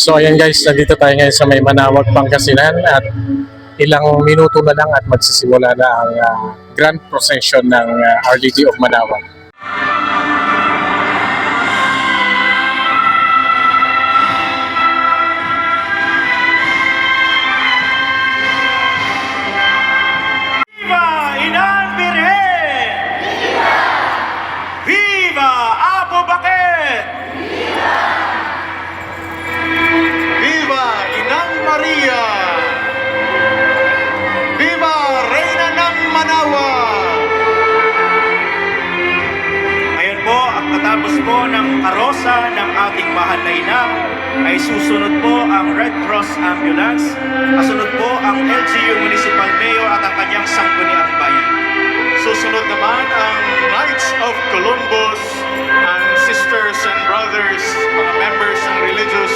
So ayan guys, nandito tayo ngayon sa may Manawag, Pangasinan at ilang minuto na lang at magsisimula na ang grand procession ng Our Lady of Manawag. Viva Inang Birhen! Viva Abu Bakr! Viva Inang Maria! Viva Reyna ng Manawa! Ngayon po, ang katapos po ng karosa ng ating mahal na ina ay susunod po ang Red Cross Ambulance, kasunod po ang LGU Municipal Mayor at ang kanyang sangguniang bayan. Susunod naman ang Knights of Columbus, ang sisters and brothers, mga members ng religious,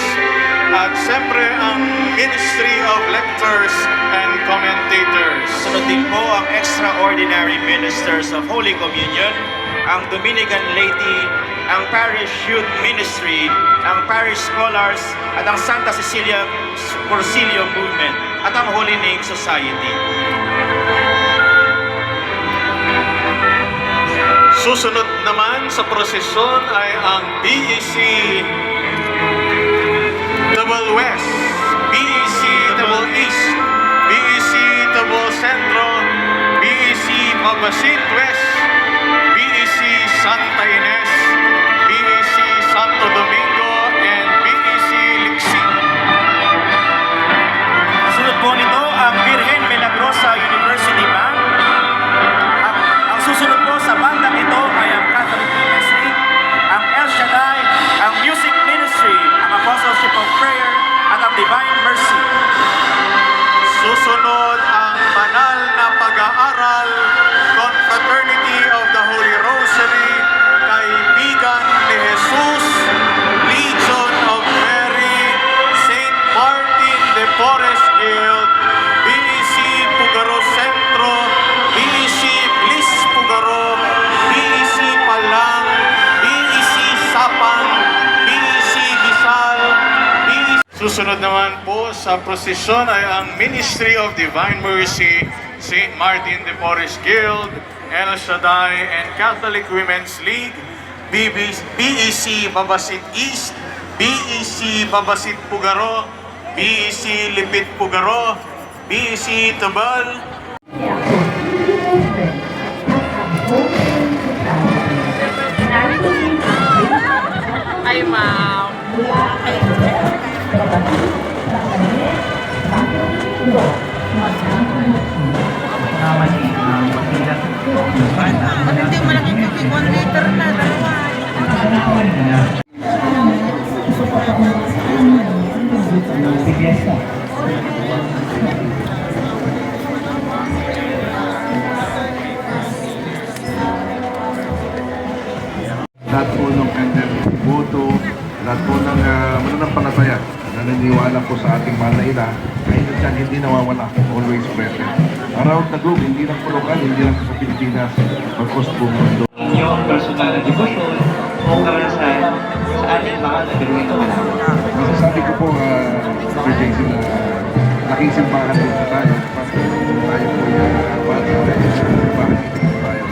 at siyempre ang Ministry of Lectors and Commentators. Susunod din po ang Extraordinary Ministers of Holy Communion, ang Dominican Laity, ang Parish Youth Ministry, ang Parish Scholars, at ang Santa Cecilia Cursilio Movement, at ang Holy Name Society. Susunod naman sa prosesyon ay ang BEC Double West, BEC Double East, BEC Double Centro, BEC Mabasit West, BEC Santa Ines, BEC Santo Domingo, and BEC Lixi. Kasunod po nito ang Virgen Milagrosa University Bank. Ang susunod po sa bandang ito ay ang Catholic Ministry, ang El Shaddai, ang Music Ministry, ang Apostleship of Prayer, at ang Divine Mercy. Susunod ang banal na pag-aaral, Confraternity of the Holy Rosary, Kaibigan ni Jesus, Legion of Mary, St. Martin de Porres Guild, BEC Pugaro Centro, BEC Bliss Pugaro, BEC Palang, BEC Sapang, BEC Gisal, BEC... Susunod naman po sa prosesyon ay ang Ministry of Divine Mercy, St. Martin de Porres Guild, El Shaddai and Catholic Women's League, BEC Babasit East, BEC Babasit Pugaro, BEC Lipit Pugaro, BEC Tabal. Ay, ma'am. Ano yung malaking tubig? 1 liter na, dalawa. Lahat po ng kanyang boto, lahat po ng mananampalataya na naniniwala po sa ating mahal na ina, kahit dyan hindi nawawala, always present. Around the globe, hindi lang po lokal, hindi lang sa Pilipinas, pagkos po mundo. Inyong personal na devotion o karanasan sa ating mahal na biruin na Manawag. Masasabi ko po, Sir Jason, na laking simbahan din po tayo. Tayo po yung bata, simbahan dito po tayo.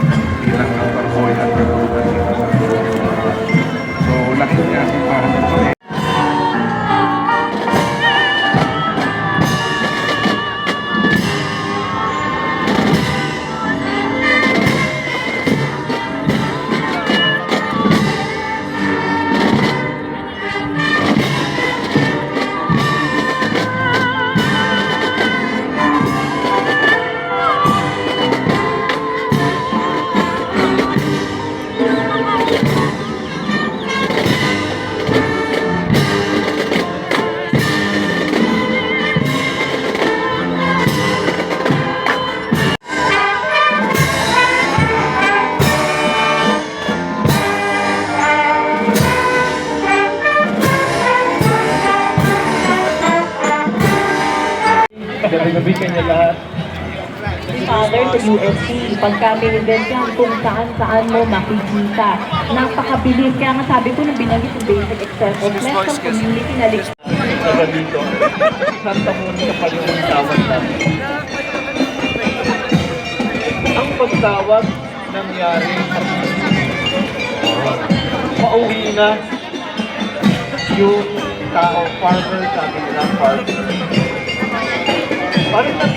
Bilang ang parboy at perburugan dito sa so, laking simbahan din po. Gabi-gabi kanya lahat. Father sa USC, pagka may event yan, kung saan-saan mo makikita. Napakabilis. Kaya nga sabi ko nung binanggit yung basic exercise, community na taga dito. Santa Monica pa yung tawag namin. Ang pagtawag nangyari pauwi na yung tao, farmer, sabi nila farmer. Parang nag